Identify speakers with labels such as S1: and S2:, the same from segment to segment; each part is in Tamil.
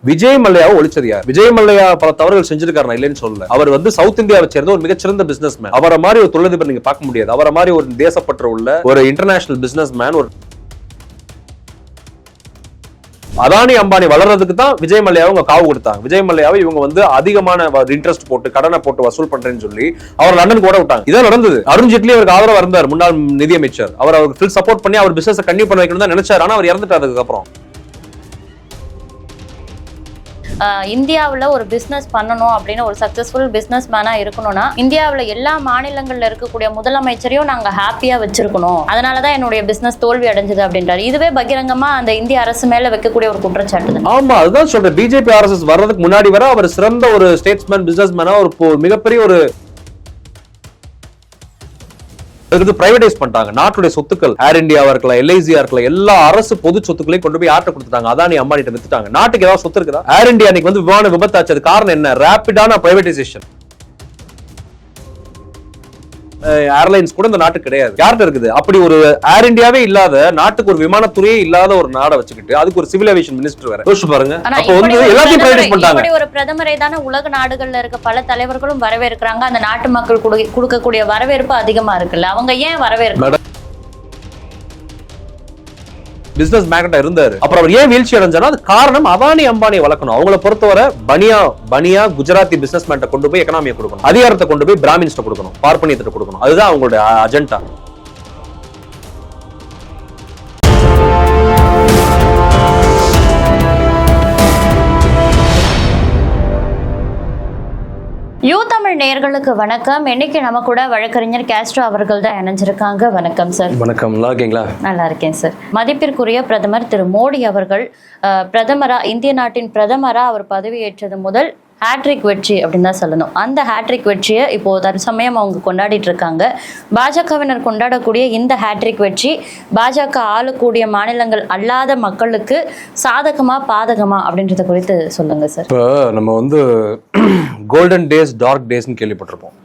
S1: விஜய் மல்லையாவை ஒழிச்சது யார்? விஜய் மல்லையா பல தவறுகள் செஞ்சிருக்காரு, இல்லைன்னு சொல்லல. அவர் வந்து சவுத் இந்தியாவை சேர்ந்த ஒரு மிகச்சிறந்த பிசினஸ் மேன். அவரை மாதிரி ஒரு தொழிலதிபர் நீங்க பார்க்க முடியாது. அவரை மாதிரி ஒரு தேசப்பற்று உள்ள ஒரு இன்டர்நேஷனல் பிசினஸ் மேன். ஒரு அதானி அம்பானி வளர்றதுக்கு தான் விஜய் மல்லையாவை காவு கொடுத்தாங்க. விஜய் மல்லையாவை இவங்க வந்து அதிகமான இன்ட்ரெஸ்ட் போட்டு கடனை போட்டு வசூல் பண்றேன்னு சொல்லி அவர் லண்டன் கூட விட்டாங்க. இதான் நடந்தது. அருண் ஜேட்லி அவருக்கு ஆதரவா இருந்தார், முன்னாள் நிதியமைச்சர். அவருக்கு ஃபுல் சப்போர்ட் பண்ணி அவர் பிசினஸ் கண்டினியூ பண்ண வைக்கணும் தான் நினைச்சாரு. ஆனா அவர் இறந்துட்டார். அதுக்கப்புறம்
S2: இந்தியாவில் ஒரு பிஸ்னஸ் பண்ணணும் அப்படின்னு ஒரு சக்ஸஸ்ஃபுல் பிஸ்னஸ் மேனாக இருக்கணும்னா இந்தியாவில் எல்லா மாநிலங்களில் இருக்கக்கூடிய முதலமைச்சரையும் நாங்கள் ஹாப்பியாக வச்சிருக்கணும், அதனால தான் என்னுடைய பிஸ்னஸ் தோல்வி அடைஞ்சது அப்படின்றாரு. இதுவே பகிரங்கமாக அந்த இந்திய அரசு மேலே வைக்கக்கூடிய ஒரு குற்றச்சாட்டு தான்.
S1: ஆமா, அதுதான் சொல்றேன். பிஜேபி ஆர்எஸ்எஸ் வர்றதுக்கு முன்னாடி வர அவர் சிறந்த ஒரு ஸ்டேட்ஸ்மேன், பிசினஸ் மேனா, ஒரு மிகப்பெரிய ஒரு பிரைவேடைஸ் பண்ணிட்டாங்க. நாட்டுடைய சொத்துக்கள், ஏர் இந்தியாவா இருக்கலாம், எல்ஐசியா இருக்கலாம், எல்லா அரசு பொது சொத்துக்களையும் கொண்டு போய் ஆட்ட கொடுத்துட்டாங்க. அதானி அம்பானிட்ட வித்துட்டாங்க. நாட்டுக்கு ஏதாவது சொத்து இருக்குதா? ஏர் இந்தியா அன்னைக்கு வந்து விமான விபத்தாச்சு. அது காரணம் என்ன? ரேபிடான பிரைவேடைசேஷன். ஏர்லைன்ஸ் கூட இந்த நாட்டுக்கு கிடையாது. யார்கிட்ட இருக்குது? அப்படி ஒரு ஏர் இந்தியாவே இல்லாத நாட்டுக்கு ஒரு விமானத்துறையே இல்லாத ஒரு நாடை வச்சுக்கிட்டு அதுக்கு ஒரு சிவில் ஏவியேஷன் மினிஸ்டர் வேற. யோசிச்சு பாருங்க. அப்ப வந்து எல்லாத்தையும் பிரைவேடைஸ் பண்ணிட்டாங்க.
S2: இப்படி ஒரு பிரதமரை தான உலக நாடுகள்ல இருக்க பல தலைவர்களும் வரவேற்கிறாங்க. அந்த நாட்டு மக்கள் கொடுக்கக்கூடிய வரவேற்பு அதிகமா இருக்குல்ல, அவங்க ஏன் வரவேற்க?
S1: பிசினஸ் மேக்னெட்டா இருந்தாரு. அப்புறம் அவர் ஏன் வீழ்ச்சி அடைஞ்சாரோ அது காரணம் அதானி அம்பானியை வளர்க்கணும். அவங்கள பொறுத்தவரை பனியா குஜராத்தி பிசினஸ் மேன்ட்ட கொண்டு போய் எக்கனாமியை கொடுக்கணும், அதிகாரத்தை கொண்டு போய் பிராமின்ஸ்ட கொடுக்கணும், பார்ப்பனியத்தை கொடுக்கணும். அதுதான் அவங்களுடைய அஜெண்டா.
S2: யூ தமிழ் நேயர்களுக்கு வணக்கம். இன்னைக்கு நம்ம கூட வழக்கறிஞர் கேஸ்ட்ரோ அவர்கள் தான் இணைஞ்சிருக்காங்க. வணக்கம் சார்.
S1: வணக்கம். நல்லா இருக்கீங்களா?
S2: நல்லா இருக்கேன் சார். மதிப்பிற்குரிய பிரதமர் திரு மோடி அவர்கள் இந்திய நாட்டின் பிரதமரா அவர் பதவியேற்றது முதல் ஹேட்ரிக் வெற்றி அப்படின்னு தான் சொல்லணும். அந்த ஹேட்ரிக் வெற்றியை இப்போ தற்சமயம் அவங்க கொண்டாடிட்டு இருக்காங்க. பாஜகவினர் கொண்டாடக்கூடிய இந்த ஹேட்ரிக் வெற்றி பாஜக ஆளக்கூடிய மாநிலங்கள் அல்லாத மக்களுக்கு சாதகமா பாதகமா அப்படின்றத குறித்து சொல்லுங்க சார்.
S1: இப்போ நம்ம வந்து கோல்டன் டேஸ், டார்க் டேஸ்ன்னு கேள்விப்பட்டிருப்போம்.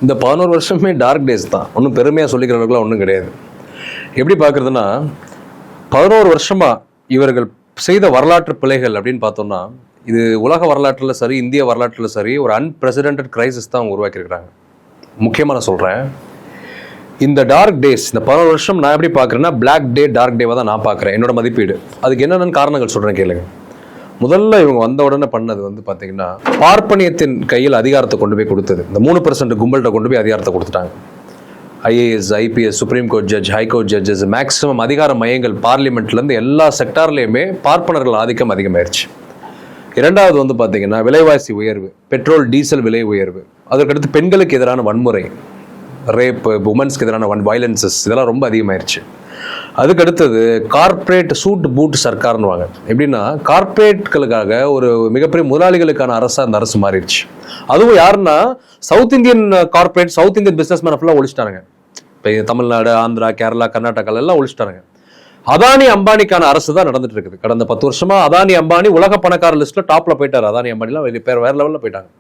S1: இந்த 11 வருஷமே டார்க் டேஸ் தான். ஒன்றும் பெருமையாக சொல்லிக்கிறவர்களும் ஒன்றும் கிடையாது. எப்படி பார்க்குறதுன்னா 11 வருஷமா இவர்கள் செய்த வரலாற்று பிழைகள் அப்படின்னு பார்த்தோம்னா இது உலக வரலாற்றில் சரி, இந்திய வரலாற்றில் சரி, ஒரு அன்பிரசிடென்டட் கிரைசிஸ் தான் அவங்க உருவாக்கியிருக்கிறாங்க. முக்கியமாக நான் சொல்கிறேன், இந்த டார்க் டேஸ், இந்த 11 வருஷம் நான் எப்படி பார்க்குறேன்னா பிளாக் டே, டார்க் டேவாக தான் நான் பார்க்குறேன். என்னோட மதிப்பீடு. அதுக்கு என்னென்னு காரணங்கள் சொல்கிறேன் கேளுங்க. முதல்ல இவங்க வந்த உடனே பண்ணது வந்து பார்த்தீங்கன்னா பார்ப்பனியத்தின் கையில் அதிகாரத்தை கொண்டு போய் கொடுத்தது. இந்த 3% கும்பல்கிட்ட கொண்டு போய் அதிகாரத்தை கொடுத்துட்டாங்க. IAS, IPS, supreme court judge, high court judges, maximum அதிகார மையங்கள் பார்லிமெண்ட்லேருந்து எல்லா செக்டார்லேயுமே பார்ப்பனர்கள் ஆதிக்கம் அதிகமாயிருச்சு. இரண்டாவது வந்து பார்த்தீங்கன்னா விலைவாசி உயர்வு, பெட்ரோல் டீசல் விலை உயர்வு, அதற்கடுத்து பெண்களுக்கு எதிரான வன்முறை, ரேப், உமன்ஸ்க்கு எதிரான வயலன்சஸ், இதெல்லாம் ரொம்ப அதிகமாயிருச்சு. அதுக்கடுத்தது கார்பரேட் சூட் பூட் சர்க்கார்னு வாங்க. எப்படின்னா கார்பரேட்களுக்காக ஒரு மிகப்பெரிய முதலாளிகளுக்கான அரசு அந்த அரசு மாறிடுச்சு. அதுவும் யாருன்னா south Indian corporate, south Indian business man ஃபுல்லாக ஒழிச்சிட்டாங்க. இப்போ தமிழ்நாடு, ஆந்திரா, கேரளா, கர்நாடகா எல்லாம் ஒழிச்சிட்டாங்க. அதானி அம்பானிக்கான அரசு தான் நடந்துட்டு இருக்குது. கடந்த 10 வருஷமா அதானி அம்பானி உலக பணக்கார லிஸ்ட்ல டாப்ல போயிட்டாரு. அதானி அம்பானிலாம் வேற லெவல்ல போயிட்டாங்க.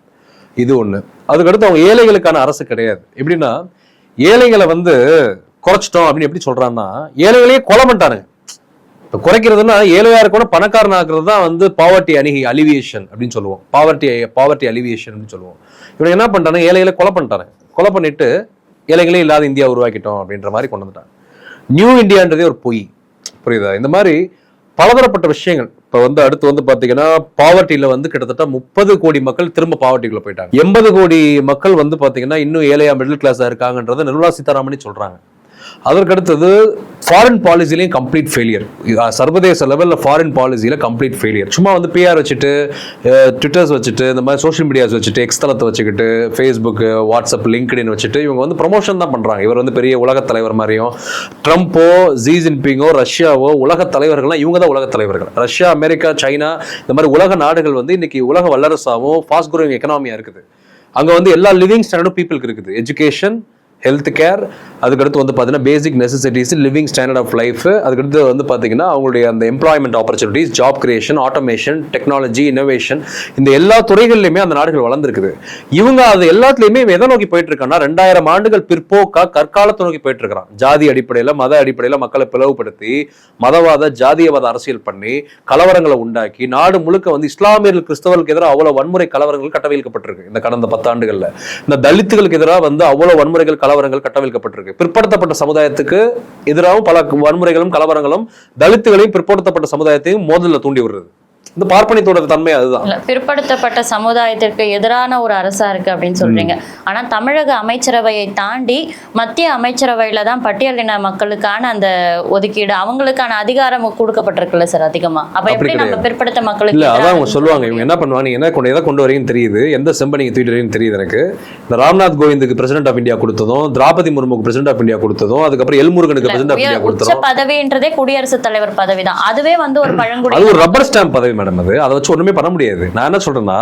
S1: இது ஒண்ணு. அதுக்கடுத்து அவங்க ஏழைகளுக்கான அரசு கிடையாது. எப்படின்னா ஏழைகளை வந்து குறைச்சிட்டோம் அப்படின்னு எப்படி சொல்றாங்கன்னா ஏழைகளையே கொலை பண்ணிட்டானுங்க. இப்போ குறைக்கிறதுனா ஏழையா இருக்கணும் பணக்காரன் ஆக்குறது தான் வந்து பாவர்ட்டி அலிவியேஷன் அப்படின்னு சொல்லுவோம். பாவர்ட்டி அலிவியேஷன் அப்படின்னு சொல்லுவோம். இவங்க என்ன பண்ணிட்டாங்க? ஏழைகளை கொலை பண்ணிட்டாங்க. கொலை பண்ணிட்டு ஏழைகளே இல்லாத இந்தியா உருவாக்கிட்டோம் அப்படின்ற மாதிரி கொண்டு வந்துட்டாங்க. நியூ இந்தியான்றதே ஒரு பொய். புரியுதா? இந்த மாதிரி பலதரப்பட்ட விஷயங்கள். இப்போ வந்து அடுத்து வந்து பார்த்தீங்கன்னா பாவர்ட்டியில் வந்து கிட்டத்தட்ட 30 கோடி மக்கள் திரும்ப பாவர்ட்டிக்குள்ள போயிட்டாங்க. 80 கோடி மக்கள் வந்து பார்த்தீங்கன்னா இன்னும் ஏழையா மிடில் கிளாஸாக இருக்காங்கன்றதை நிர்மலா சீதாராமன் சொல்றாங்க. அதற்கடுத்தது ஃபாரின் பாலிசிலையும் கம்ப்ளீட் ஃபெயிலியர். சர்வதேச லெவலில் ஃபாரின் பாலிசியில் கம்ப்ளீட் ஃபெயிலியர். சும்மா வந்து பிஆர் வச்சுட்டு, ட்விட்டர்ஸ் வச்சுட்டு, இந்த மாதிரி சோஷியல் மீடியாஸ் வச்சுட்டு, எக்ஸ்தலத்தை வச்சுக்கிட்டு, ஃபேஸ்புக், வாட்ஸ்அப், லிங்க்டின் வச்சுட்டு இவங்க வந்து ப்ரொமோஷன் தான் பண்ணுறாங்க. இவர் வந்து பெரிய உலக தலைவர் மாதிரியும், ட்ரம்ப்போ, ஜி ஜின்பிங்கோ, ரஷ்யாவோ உலக தலைவர்கள்லாம் இவங்க தான் உலக தலைவர்கள். ரஷ்யா, அமெரிக்கா, சைனா இந்த மாதிரி உலக நாடுகள் வந்து இன்னைக்கு உலக வல்லரசாகவும் ஃபாஸ்ட் க்ரோயிங் எக்கனாமியாக இருக்குது. அங்கே வந்து எல்லா லிவிங் ஸ்டாண்டர்டும் பீப்புளுக்கு இருக்குது. எஜுகேஷன், ஹெல்த் கேர், அதுக்கடுத்து வந்து பார்த்தீங்கன்னா basic necessities, living standard of life, அதுக்கடுத்து வந்து பார்த்தீங்கன்னா அவங்களுடைய அந்த employment opportunities, job creation, automation, technology, innovation, இந்த எல்லா துறைகள்லையுமே அந்த நாடுகள் வளர்ந்துருக்குது. இவங்க அது எல்லாத்துலேயுமே எதை நோக்கி போயிட்டு இருக்காங்கன்னா 2000 ஆண்டுகள் பிற்போக்கா கற்காலத்தை நோக்கி போயிட்டு இருக்கிறான். ஜாதி அடிப்படையில், மத அடிப்படையில் மக்களை பிளவுபடுத்தி மதவாத ஜாதியவாத அரசியல் பண்ணி கலவரங்களை உண்டாக்கி நாடு முழுக்க வந்து இஸ்லாமியர்கள் கிறிஸ்தவர்களுக்கு எதிராக அவ்வளவு வன்முறை கலவரங்கள் கட்டவிழ்க்கப்பட்டிருக்கு இந்த கடந்த 10 ஆண்டுகள்ல. இந்த தலித்துகளுக்கு எதிராக வந்து அவ்வளவு வன்முறைகள் கலவரங்கள் கட்டவிழ்க்கப்பட்டிருக்கு. பிற்படுத்தப்பட்ட சமுதாயத்துக்கு எதிராகவும் பல வன்முறைகளும் கலவரங்களும் தலித்துகளையும் பிற்படுத்தப்பட்ட சமுதாயத்தையும் மோதலில் தூண்டி விடுறது. இந்த பார்ப்பனியத்தோட தன்மை அதுதான்.
S2: பிற்படுத்தப்பட்ட சமுதாயத்திற்கு எதிரான ஒரு அரசா இருக்கு அப்படின்னு சொல்றீங்க. ஆனா தமிழக அமைச்சரவையை தாண்டி மத்திய அமைச்சரவையில தான் பட்டியலின மக்களுக்கான அந்த ஒதுக்கீடு, அவங்களுக்கான அதிகாரம் கொடுக்கப்பட்டிருக்குல்ல சார் அதிகமா. அப்ப எப்படி நம்ம பிற்படுத்த மக்களுக்கு
S1: இல்ல, அதான் அவங்க சொல்லுவாங்க. இவங்க என்ன பண்ணுவாங்க, நீங்க எதை கொண்டு வரீங்கன்னு தெரியுது, எந்த செம்ப நீங்க தூக்கிட்டு வரீங்கன்னு தெரியுது எனக்கு. இந்த ராம்நாத் கோவிந்துக்கு பிரசிடென்ட் ஆஃப் இந்தியா கொடுத்ததும், திரௌபதி முர்முக்கு பிரசிடென்ட் ஆஃப் இந்தியா கொடுத்ததும், அதுக்கப்புறம் எல்முருகனுக்கு பிரசிடென்ட் ஆஃப் இந்தியா கொடுத்ததும்,
S2: பதவின்றதே குடியரசுத் தலைவர் பதவி தான். அதுவே வந்து ஒரு பழங்குடி,
S1: அது ஒரு ரப்பர் ஸ்டாம்ப் பதவி மேடம். அது அதை வச்சு ஒண்ணுமே பண்ண முடியாது. நான் என்ன சொல்றேன்னா,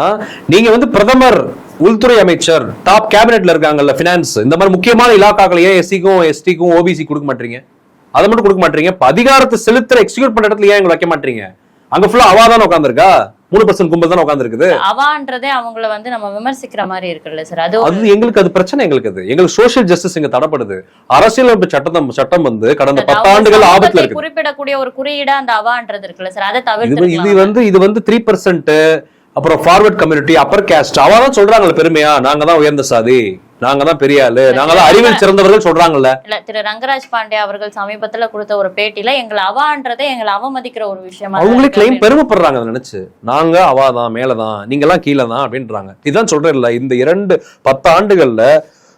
S1: நீங்க வந்து பிரதமர், உள்துறை அமைச்சர், டாப் கேபினெட்ல இருக்காங்கல்ல, பினான்ஸ், இந்த மாதிரி முக்கியமான இலாக்காக்களையே எஸ்சிக்கும் எஸ்டிக்கும் ஓபிசி கொடுக்க மாட்டீங்க. அதை மட்டும் கொடுக்க மாட்டீங்க. அதிகாரத்தை செலுத்துற எக்ஸிக்யூட் பண்ற இடத்துல ஏன் வைக்க மாட்டீங்க? அங்க ஃபுல்லா அவா தானே உட்காந்துருக்கா, 3% கும்பல் தானே உட்காந்துருக்குது.
S2: அவான்றதே அவங்கள வந்து நம்ம விமர்சிக்கிற மாதிரி இருக்குல்ல சார்.
S1: அது எங்களுக்கு அது பிரச்சனை. எங்களுக்கு சோஷியல் ஜஸ்டிஸ் இங்க தடப்படுது. அரசியலமைப்பு சட்டம் வந்து கடந்த 10 ஆண்டுகள் ஆபத்துல இருக்கு.
S2: குறிப்பிடக்கூடிய ஒரு குறியீடா அந்த அவான்றது இருக்குல்ல சார், அதை தவிர்த்து
S1: இது வந்து 3%, அப்புறம் ஃபார்வர்ட் கம்யூனிட்டி, அப்பர் கேஸ்ட், அவதான் சொல்றாங்கல்ல பெருமையா, நாங்க தான் உயர்ந்த சாதி, நாங்க தான் பெரிய ஆளு, நாங்க தான் அறிவில் சிறந்தவர்கள் சொல்றாங்கல்ல.
S2: இல்ல, திரு ரங்கராஜ் பாண்டே அவர்கள் சமீபத்துல கொடுத்த ஒரு பேட்டியில எங்களை அவான்றதை எங்களை அவமதிக்கிற ஒரு விஷயமா
S1: அவங்களே கிளைம் பெருமைப்படுறாங்க அதை நினைச்சு. நாங்க அவாதான், மேலதான், நீங்க எல்லாம் கீழே தான் அப்படின்றாங்க. இதுதான் சொல்றேன் இல்ல, இந்த 10 ஆண்டுகள்ல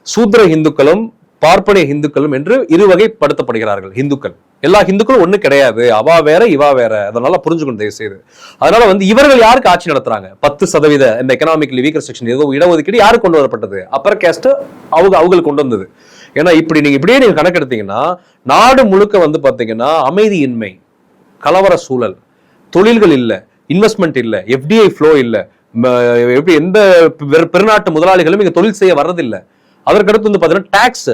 S1: சூத்ர இந்துக்களும் பார்ப்பனிய இந்துக்களும் என்று இருவகைப்படுத்தப்படுகிறார்கள். இந்துக்கள், எல்லா இந்துக்களும் ஒண்ணு கிடையாது. அவா வேற இவா வேற. அதனால புரிஞ்சுக்கணும் தயவு செய்து. அதனால வந்து இவர்கள் யாருக்கு ஆட்சி நடத்துறாங்க? 10% இந்த எக்கனாமிக்கலி வீக்கர் செக்ஷன் ஏதோ இடஒதுக்கீடு யாருக்கு கொண்டு வரப்பட்டது? அப்பர் கேஸ்ட் அவங்களுக்கு கொண்டு வந்தது. ஏன்னா இப்படியே நீங்க கணக்கெடுத்தீங்கன்னா நாடு முழுக்க வந்து பாத்தீங்கன்னா அமைதியின்மை, கலவர சூழல், தொழில்கள் இல்ல, இன்வெஸ்ட்மெண்ட் இல்ல, எஃப்டிஐ ஃப்ளோ இல்ல, எப்படி எந்த பெருநாட்டு முதலாளிகளும் இங்க தொழில் செய்ய வர்றதில்லை. அதற்கடுத்து வந்து பாத்தீங்கன்னா டாக்ஸ்,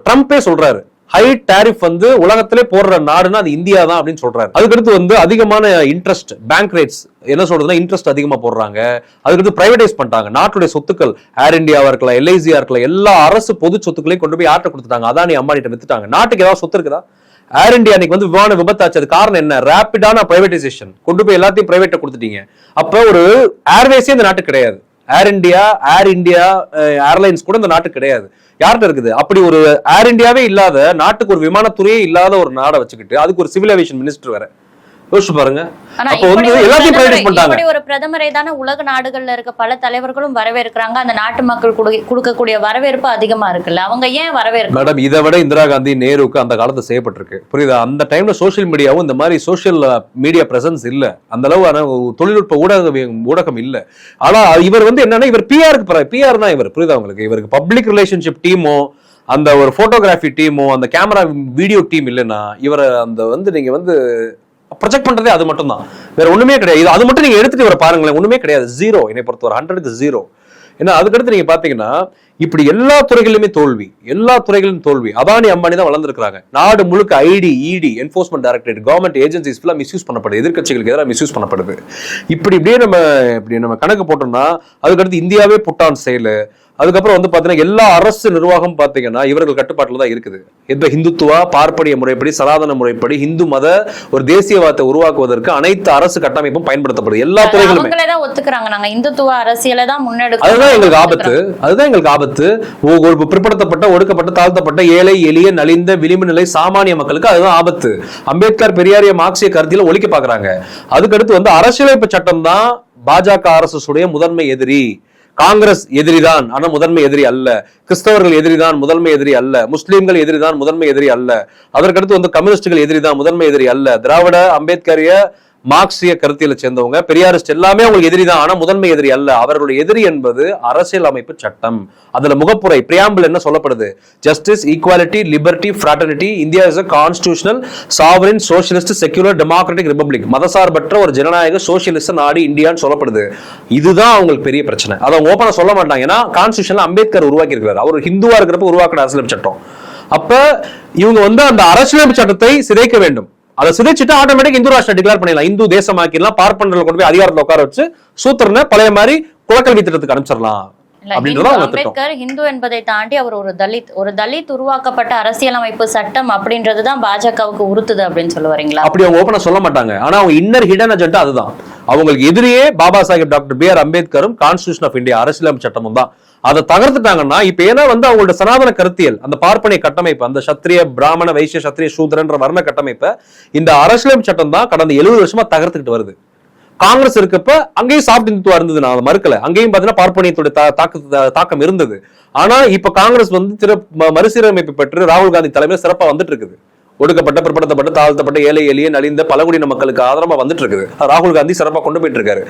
S1: ட்ரம்பே சொல்றாரு ஹை டாரிஃப் வந்து உலகத்திலே போடுற நாடுன்னா அது இந்தியா தான் அப்படின்னு சொல்றாரு. அதுக்கடுத்து வந்து அதிகமான இன்ட்ரெஸ்ட், பேங்க் ரேட்ஸ் என்ன சொல்றதுன்னா இன்ட்ரெஸ்ட் அதிகமா போடுறாங்க. அதுக்கடுத்து பிரைவேடைஸ் பண்ணிட்டாங்க நாட்டுடைய சொத்துக்கள். ஏர் இந்தியாவா இருக்கலாம், எல்ஐசியா இருக்கலாம், எல்லா அரசு பொது சொத்துக்களையும் கொண்டு போய் யார்ட்ட கொடுத்துட்டாங்க? அதானி அம்பானிட்ட வித்துட்டாங்க. நாட்டுக்கு ஏதாவது சொத்து இருக்குதா? ஏர் இந்தியா அன்னைக்கு வந்து விமான விபத்தாச்சு. அது காரணம் என்ன? ரேபிடான பிரைவேடைசேஷன். கொண்டு போய் எல்லாத்தையும் பிரைவேட்டை கொடுத்துட்டீங்க. அப்ப ஒரு ஏர்வேஸே இந்த நாட்டுக்கு கிடையாது. ஏர் இந்தியா ஏர்லைன்ஸ் கூட இந்த நாட்டுக்கு கிடையாது. யார்கிட்ட இருக்குது? அப்படி ஒரு ஏர் இந்தியாவே இல்லாத நாட்டுக்கு ஒரு விமானத்துறையே இல்லாத ஒரு நாடை வச்சுக்கிட்டு அதுக்கு ஒரு சிவில் ஏவியேஷன் மினிஸ்டர் வேற. யோசிச்சு பாருங்க. அப்ப வந்து எல்லாத்தையும் பிரைவேடைஸ் பண்ணிட்டாங்க.
S2: இப்படி ஒரு பிரதமரை தான உலக நாடுகள்ல இருக்க பல தலைவர்களும் வரவேற்கிறாங்க. அந்த நாட்டு மக்கள் கொடுக்கக்கூடிய வரவேற்பு அதிகமா இருக்குல்ல, அவங்க ஏன் வரவேற்க? மேடம்,
S1: இதை விட இந்திரா காந்தி, நேருக்கு அந்த காலத்துல செய்யப்பட்டிருக்கு. புரியுதா? அந்த டைம்ல சோசியல் மீடியாவும் இந்த மாதிரி சோசியல் மீடியா பிரசன்ஸ் இல்ல, அந்த அளவு தொழில்நுட்ப ஊடகம் இல்ல. ஆனா இவர் வந்து என்னன்னா, இவர் பிஆர் தான் இவர். புரியுதா உங்களுக்கு? இவருக்கு பப்ளிக் ரிலேஷன்ஷிப் டீமோ அந்த ஒரு போட்டோகிராஃபி டீமோ அந்த கேமரா வீடியோ டீம் இல்லைன்னா இவரை அந்த வந்து நீங்க வந்து ப்ரொஜெக்ட் பண்றதே அது மட்டும் தான், வேற ஒண்ணுமே கிடையாது. அது மட்டும் நீங்க எடுத்துட்டு வர பாருங்களேன், ஒண்ணுமே கிடையாது. 0 என்னை பொறுத்தவரை 100க்கு 0. ஏன்னா அதுக்கடுத்து நீங்க பாத்தீங்கன்னா இப்படி எல்லா துறைகளிலுமே தோல்வி. அதானி அம்பானி தான் வளர்ந்துருக்காங்க. நாடு முழுக்க ஐடி, இடி, என்ஃபோர்ஸ்மெண்ட் டைரக்டரேட், கவர்மெண்ட் ஏஜென்சிஸ் ஃபுல்லா மிஸ்யூஸ் பண்ணப்படுது. எதிர்க்கட்சிகளுக்கு எதிராக மிஸ்யூஸ் பண்ணப்படுது. இப்படியே நம்ம கணக்கு போட்டோம்னா அதுக்கடுத்து இந்தியாவே புட்டான் செயல். அதுக்கப்புறம் வந்து பாத்தீங்கன்னா எல்லா அரசு நிர்வாகம் பாத்தீங்கன்னா இவர்கள் கட்டுப்பாட்டுல தான் இருக்குது. இந்த ஹிந்துத்துவா, பார்ப்பனிய முறைப்படி, சனாதன முறைப்படி இந்து மத ஒரு தேசியவாதத்தை உருவாக்குவதற்கு அனைத்து அரசு கட்டமைப்பும் பயன்படுத்தப்படுது. எல்லா துறைகளுமே
S2: ஒத்துக்கிறாங்க. நாங்க இந்துத்துவ அரசியலை தான் முன்னெடுக்கிறோம்.
S1: அதுதான் எங்களுக்கு ஆபத்து. பிற்படுத்தப்பட்ட, ஒடுக்கப்பட்ட, தாழ்த்தப்பட்ட, ஏழை, எளிய, நலிந்த, விளிம்பு நிலை சாமானிய மக்களுக்கு அதுதான் ஆபத்து. அம்பேத்கர், பெரியாரிய, மார்க்சிய கருத்தில ஒழிக்க பாக்குறாங்க. அதுக்கடுத்து வந்து அரசியலமைப்பு சட்டம் தான் பாஜக அரசுடைய முதன்மை எதிரி. காங்கிரஸ் எதிரிதான், ஆனா முதன்மை எதிரி அல்ல. கிறிஸ்தவர்கள் எதிரிதான், முதன்மை எதிரி அல்ல. முஸ்லீம்கள் எதிரிதான், முதன்மை எதிரி அல்ல. அதற்கடுத்து வந்து கம்யூனிஸ்டுகள் எதிரிதான், முதன்மை எதிரி அல்ல. திராவிட, அம்பேத்கரிய, மார்க்சிய கருத்தியலை சேர்ந்தவங்க, பெரியாரிஸ்ட் எல்லாமே அவங்களுக்கு எதிரி தான். ஆனா முதன்மை எதிரி அல்ல. அவர்களுடைய எதிரி என்பது அரசியல் அமைப்பு சட்டம். அதுல முகப்புரை பிரியாம்பிள் என்ன சொல்லப்படுது? Justice, equality, liberty, fraternity, India is a constitutional sovereign socialist secular democratic republic, மதசார்பற்ற ஒரு ஜனநாயக சோசியலிஸ்ட் நாடு இந்தியான்னு சொல்லப்படுது. இதுதான் அவங்களுக்கு பெரிய பிரச்சனை. அதை அவங்க ஓப்பனா சொல்ல மாட்டாங்க. ஏன்னா கான்ஸ்டிடியூஷன்ல அம்பேத்கர் உருவாக்கி இருக்கிறார். அவர் ஹிந்துவா இருக்கிறப்ப உருவாக்கின அரசியலமைப்பு சட்டம். அப்ப இவங்க வந்து அந்த அரசியலமைப்பு சட்டத்தை சிதைக்க வேண்டும். அதை சிதைச்சிட்டு ஆட்டோமேட்டிக் இந்து ராஷ்டிரம் டிக்ளேர் பண்ணிடலாம், இந்து தேசமாக்கிடலாம், பார்ப்பனர்கள் கொண்டு போய் அதிகாரத்தில் உட்கார வச்சு சூத்திரனை பழைய மாதிரி குலக்கல்வி திட்டத்துக்கு அனுப்பிச்சிடலாம்.
S2: அம்பேத்கர் ஹிந்து என்பதை தாண்டி அவர் ஒரு தலித் உருவாக்கப்பட்ட அரசியலமைப்பு சட்டம் அப்படின்றதுதான் பாஜகவுக்கு உறுத்துது அப்படின்னு சொல்ல வரீங்களா?
S1: அப்படி அவங்க ஓபனா சொல்ல மாட்டாங்க. ஆனா அவங்க இன்னர் ஹிடன் அஜெண்டா அதுதான். அவங்களுக்கு எதிரியே பாபா சாஹிப் டாக்டர் B.R. அம்பேத்கரும் கான்ஸ்டிடியூஷன் ஆஃப் இந்தியா அரசியலமைப்பு சட்டமும் தான். அதை தகர்த்துட்டாங்கன்னா இப்ப ஏன்னா வந்து அவங்களோட சனாதன கருத்தியல், அந்த பார்ப்பனை கட்டமைப்பு, அந்த சத்திரிய பிராமண வைசிய சத்திரிய சூத்திரன்ற வர்ண கட்டமைப்பை இந்த அரசியலமைப்பு சட்டம் தான் கடந்த 70 வருஷமா தகர்த்துக்கிட்டு வருது. காங்கிரஸ் இருக்கப்ப அங்கேயும் சாப்பிட்டு இந்துத்துவா இருந்தது, நான் மறுக்கல. அங்கேயும் பாத்தீங்கன்னா பார்ப்பனியத்துடைய தாக்கம் இருந்தது. ஆனா இப்ப காங்கிரஸ் வந்து மறுசீரமைப்பு பெற்று ராகுல் காந்தி தலைமையில சிறப்பா வந்துட்டு இருக்குது. ஒடுக்கப்பட்ட, பிற்படுத்தப்பட்ட, தாழ்த்தப்பட்ட, ஏழை எளிய நலிந்த பழங்குடியின மக்களுக்கு ஆதரவா வந்துட்டு இருக்குது. ராகுல் காந்தி சிறப்பா கொண்டு போயிட்டு இருக்காரு.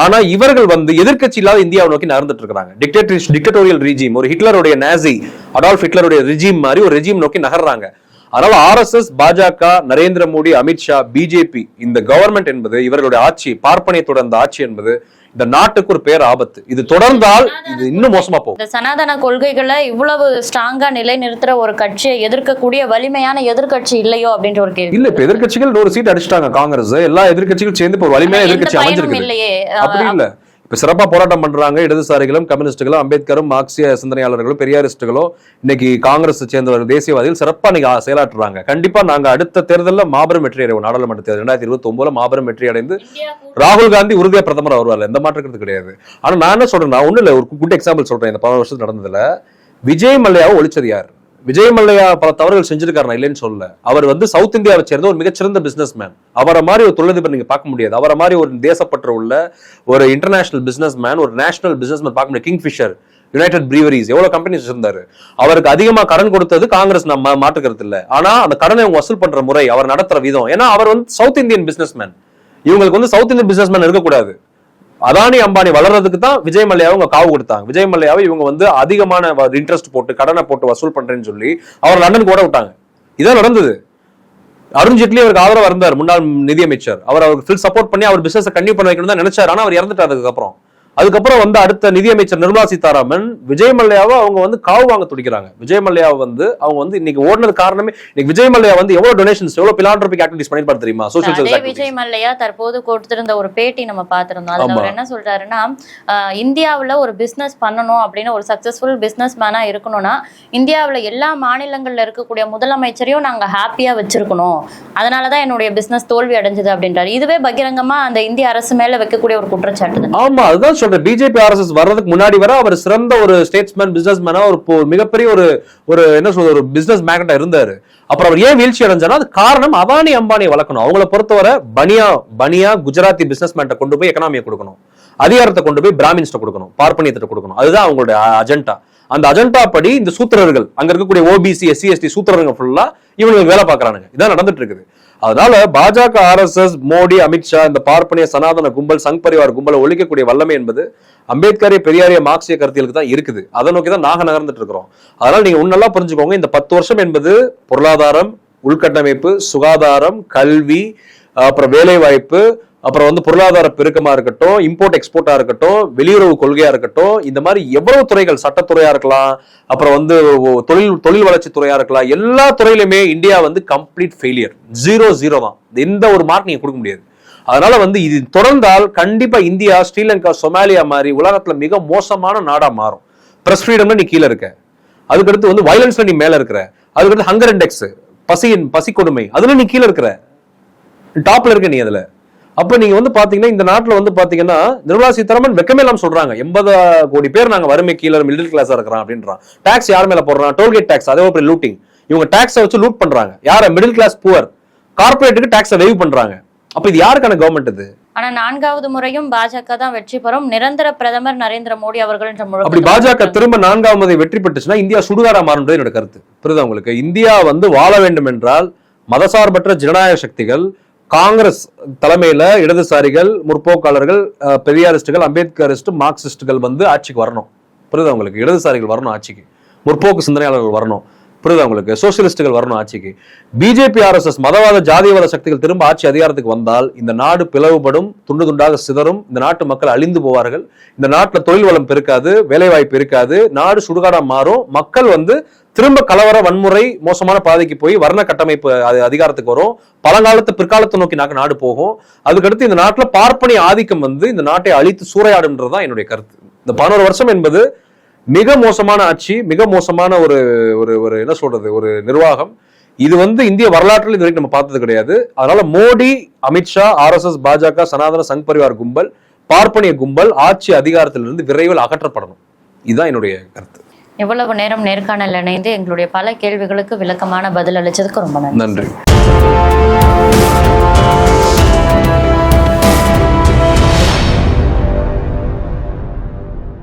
S1: ஆனா இவர்கள் வந்து எதிர்கட்சி இல்லாத இந்தியாவை நோக்கி நகர்ந்துட்டு இருக்காங்க. டிக்டேட்டோரியல் ரெஜிம், ஒரு ஹிட்லருடைய நாசி அடால்ஃப் ஹிட்லருடைய ரெஜிம் மாதிரி ஒரு ரெஜிம் நோக்கி நகர்றாங்க. அதனால RSS, பாஜக, நரேந்திர மோடி, அமித்ஷா, பிஜேபி, இந்த கவர்மெண்ட் என்பது இவர்களுடைய ஆட்சி, பார்ப்பனியத்தோட அந்த ஆட்சி என்பது இந்த நாட்டுக்கு ஒரு பேர் ஆபத்து. இது தொடர்ந்தால் இது இன்னும் மோசமா போகும்.
S2: இந்த சனாதன கொள்கைகளை இவ்வளவு ஸ்ட்ராங்கா நிலை நிறுத்துற ஒரு கட்சியை எதிர்க்கக்கூடிய வலிமையான எதிர்கட்சி இல்லையோ அப்படின்ற ஒரு கேள்வி.
S1: இல்ல, இப்ப எதிர்கட்சிகள் ஒரு சீட் அடிச்சிட்டாங்க காங்கிரஸ். எல்லா எதிர்கட்சிகள் சேர்ந்து இப்ப வலிமையான எதிர்கட்சி அமைஞ்சிருக்கு. அப்படி இல்ல, இப்ப சிறப்பா போராட்டம் பண்றாங்க இடதுசாரிகளும் கம்யூனிஸ்டுகளும் அம்பேத்கரும் மார்க்சிய சிந்தனையாளர்களும் பெரியாரிஸ்டுகளும். இன்னைக்கு காங்கிரஸ் சேர்ந்தவர்கள் தேசியவாதிகள் சிறப்பா நீங்க செயலாற்றுறாங்க. கண்டிப்பா நாங்க அடுத்த தேர்தலில் மாபெரும் வெற்றி அடைவோம். நாடாளுமன்ற தேர்தல் 2029 மாபெரும் வெற்றி அடைந்து ராகுல் காந்தி உறுதியா பிரதமர் வருவார், எந்த மாற்றக்கிறது கிடையாது. ஆனா நான் என்ன சொல்றேன்னா, ஒண்ணு இல்ல, ஒரு குட் எக்ஸாம்பிள் சொல்றேன். இந்த 10 வருஷத்துக்கு நடந்ததுல விஜய் மல்லையாவை ஒழிச்சது யார்? விஜய் மல்லையா பல தவறுகள் செஞ்சிருக்காரு, நான் இல்லைன்னு சொல்ல. அவர் வந்து சவுத் இந்தியாவை சேர்ந்த ஒரு மிகச்சிறந்த பிசினஸ் மேன். அவரை மாதிரி ஒரு தொழிலதிபர் நீங்க பார்க்க முடியாது. அவரை மாதிரி ஒரு தேசப்பற்று உள்ள ஒரு இன்டர்நேஷனல் பிசினஸ் மேன், ஒரு நேஷனல் பிசினஸ் மேன் பார்க்க முடியாது. கிங்ஃபிஷர், யுனைடெட் பிரீவரிஸ், எவ்வளவு கம்பெனிஸ் இருந்தாரு. அவருக்கு அதிகமா கடன் கொடுத்தது காங்கிரஸ், நம்ம மாற்றுக்கிறது இல்ல. ஆனா அந்த கடனை அவங்க வசூல் பண்ற முறை, அவர் நடத்துற விதம், ஏன்னா அவர் வந்து சவுத் இந்தியன் பிசினஸ் மேன். இவங்களுக்கு வந்து சவுத் இந்தியன் பிசினஸ் மேன் இருக்கக்கூடாது. அதானி அம்பானி வளர்றதுக்கு தான் விஜய் மல்லையாவை அவங்க காவு கொடுத்தாங்க. விஜய் மல்லையாவை இவங்க வந்து அதிகமான இன்ட்ரெஸ்ட் போட்டு கடனை போட்டு வசூல் பண்றேன்னு சொல்லி அவர் லண்டனுக்கு ஓட விட்டாங்க. இதான் நடந்தது. அருண் ஜேட்லி அவருக்கு ஆதரவா இருந்தார், முன்னாள் நிதியமைச்சர். அவருக்கு ஃபுல் சப்போர்ட் பண்ணி அவர் பிசினஸ் கண்டினியூ பண்ண வைக்கணும் தான் நினைச்சாரு. ஆனா அவர் இறந்துட்டார். அதுக்கப்புறம் வந்து அடுத்த நிதியமைச்சர் நிர்மலா சீதாராமன் விஜய் மல்லையாவை அவங்க வந்து காவு வாங்க துடிக்கிறாங்க. விஜய் மல்லையாவை வந்து அவங்க வந்து இன்னைக்கு ஓடுனது காரணமே, இன்னைக்கு விஜய் மல்லையா வந்து எவ்வளவு டொனேஷன்ஸ், எவ்வளவு பிலான்ட்ரோபிக் ஆக்டிவிட்டிஸ் பண்ணிருப்பாரு தெரியுமா? Social service.
S2: விஜய் மல்லையா தற்போது கொடுத்திருந்த ஒரு பேட்டி நம்ம பார்த்திருந்தோம். அதுல அவர் என்ன சொல்றாருன்னா, இந்தியாவுல ஒரு பிசினஸ் பண்ணணும் அப்படின்னு, ஒரு சக்சஸ்ஃபுல் பிசினஸ் மேனா இருக்கணும்னா இந்தியாவுல எல்லா மாநிலங்கள்ல இருக்கக்கூடிய முதலமைச்சரையும் நாங்க ஹாப்பியா வச்சிருக்கணும், அதனாலதான் என்னுடைய பிசினஸ் தோல்வி அடைஞ்சது அப்படின்றாரு. இதுவே பகிரங்கமா அந்த இந்திய அரசு மேல வைக்கக்கூடிய ஒரு குற்றச்சாட்டு.
S1: ஆமா, அதுதான் பிஜேபி RSS வர்றதுக்கு முன்னாடி வர அவர் சிறந்த ஒரு ஸ்டேட்ஸ்மேன், பிசினஸ் மேனா, ஒரு மிகப்பெரிய ஒரு என்ன சொல்ற ஒரு பிசினஸ் மேக்னட்டா இருந்தாரு. அப்புறம் அவர் ஏன் வீழ்ச்சி அடைஞ்சானா, அது காரணம் அதானி அம்பானியை வளர்க்கணும். அவங்கள பொறுத்தவரை பனியா குஜராத்தி பிசினஸ் மேன்ட்ட கொண்டு போய் எக்கனாமியை கொடுக்கணும், அதிகாரத்தை கொண்டு போய் பிராமின்ஸ்ட கொடுக்கணும், பார்ப்பனியத்தை கொடுக்கணும். அதுதான் அவங்களுடைய அஜெண்டா. அந்த அஜெண்டா படி இந்த சூத்திரர்கள், அங்க இருக்கக்கூடிய OBC SC ST சூத்திரர்கள் ஃபுல்லா இவங்களுக்கு வேலை பார்க்கறானுங்க. இதான் நடந்துட்டு இருக்குது. அதனால பாஜக, RSS, மோடி, அமித்ஷா, இந்த பார்ப்பனிய சனாதன கும்பல், சங் பரிவார் கும்பலை ஒழிக்கக்கூடிய வல்லமை என்பது அம்பேத்கரிய, பெரியாரிய, மார்க்சிய கருத்தியலுக்கு தான் இருக்குது. அதை நோக்கி தான் நாங்க நகர்ந்துட்டு இருக்கிறோம். அதனால நீங்க நல்லா புரிஞ்சுக்கோங்க, இந்த 10 வருஷம் என்பது பொருளாதாரம், உள்கட்டமைப்பு, சுகாதாரம், கல்வி, அப்புறம் வேலை வாய்ப்பு, அப்புறம் வந்து பொருளாதார பெருக்கமா இருக்கட்டும், இம்போர்ட் எக்ஸ்போர்ட்டா இருக்கட்டும், வெளியுறவு கொள்கையா இருக்கட்டும், இந்த மாதிரி எவ்வளவு துறைகள், சட்டத்துறையா இருக்கலாம், அப்புறம் வந்து தொழில் வளர்ச்சி துறையா இருக்கலாம், எல்லா துறையிலுமே இந்தியா வந்து கம்ப்ளீட் ஃபெயிலியர், 0 தான். எந்த ஒரு மார்க் நீங்க கொடுக்க முடியாது. அதனால வந்து இது தொடர்ந்தால் கண்டிப்பா இந்தியா ஸ்ரீலங்கா, சொமாலியா மாதிரி உலகத்துல மிக மோசமான நாடா மாறும். பிரஸ் ஃப்ரீடம்ல நீ கீழே இருக்க, அதுக்கடுத்து வந்து வயலன்ஸ்ல நீ மேல இருக்கிற, அதுக்கடுத்து ஹங்கர் இண்டெக்ஸ், பசி கொடுமை, அதுல நீ கீழே இருக்கிற, டாப்ல இருக்க நீ அதுல. அப்ப நீங்க வந்து பாத்தீங்கன்னா இந்த நாட்டுல வந்து பாத்தீங்கன்னா நிர்மலா சீதாராமன் வெக்கமே இல்லாம சொல்றாங்க, 80 கோடி பேர் நாங்க வறுமை கீழே மிடில் கிளாஸா இருக்கிறோம் அப்படின்றான். டாக்ஸ் யார் மேல போடுறான்? டோல்கேட் டாக்ஸ், அதே ஒரு லூட்டிங். இவங்க டாக்ஸை வச்சு லூட் பண்றாங்க. யார? மிடில் கிளாஸ் புவர் கார்பரேட்டுக்கு டாக்ஸை வேவ் பண்றாங்க. அப்ப இது யாருக்கான கவர்மெண்ட் இது?
S2: ஆனா 4வது முறையும் பாஜக தான் வெற்றி பெறும், நிரந்தர பிரதமர் நரேந்திர மோடி அவர்கள்.
S1: அப்படி பாஜக திரும்ப 4வது முறை வெற்றி பெற்றுச்சுன்னா இந்தியா சுடுகாடா மாறுன்றது என்னோட கருத்து. புரியுதா உங்களுக்கு? இந்தியா வந்து வாழ வேண்டும் என்றால் மதசார்பற்ற ஜனநாயக சக்திகள், காங்கிரஸ் தலைமையில இடதுசாரிகள், முற்போக்காளர்கள், பெரியாரிஸ்டுகள், அம்பேத்கரிஸ்ட், மார்க்சிஸ்டுகள் வந்து ஆட்சிக்கு வரணும். புரியுதா உங்களுக்கு? இடதுசாரிகள் வரணும் ஆட்சிக்கு, முற்போக்கு சிந்தனையாளர்கள் வரணும். புரியுதா உங்களுக்கு? சோசியலிஸ்டுகள் வரணும் ஆட்சிக்கு. பிஜேபி, ஆர்எஸ்எஸ், மதவாத ஜாதியவாத சக்திகள் திரும்ப ஆட்சி அதிகாரத்துக்கு வந்தால் இந்த நாடு பிளவுபடும், துண்டு துண்டாக சிதறும், இந்த நாட்டு மக்கள் அழிந்து போவார்கள், இந்த நாட்டுல தொழில் வளம் பெருக்காது, வேலை வாய்ப்பு இருக்காது, நாடு சுடுகாடா மாறும், மக்கள் வந்து திரும்ப கலவர, வன்முறை, மோசமான பாதைக்கு போய் வர்ண கட்டமைப்பு அதிகாரத்துக்கு வரும், பழங்காலத்து பிற்காலத்தை நோக்கி நாடு போகும். அதுக்கடுத்து இந்த நாட்டுல பார்ப்பனிய ஆதிக்கம் வந்து இந்த நாட்டை அழித்து சூறையாடுன்றதுதான் என்னுடைய கருத்து. இந்த 11 வருஷம் என்பது மிக மோசமான ஆட்சி, மிக மோசமான ஒரு ஒரு என்ன சொல்றது, ஒரு நிர்வாகம். இது வந்து இந்திய வரலாற்றில் இது வரைக்கும் நம்ம பார்த்தது கிடையாது. அதனால மோடி, அமித்ஷா, ஆர்எஸ்எஸ், பாஜக, சனாதன சங் பரிவார் கும்பல், பார்ப்பனிய கும்பல் ஆட்சி அதிகாரத்திலிருந்து விரைவில் அகற்றப்படணும். இதுதான் என்னுடைய கருத்து.
S2: இவ்வளவு நேரம் நேர்காணல் இணைந்து எங்களுடைய பல கேள்விகளுக்கு விளக்கமான பதில் அளிச்சதுக்கு ரொம்ப நன்றி.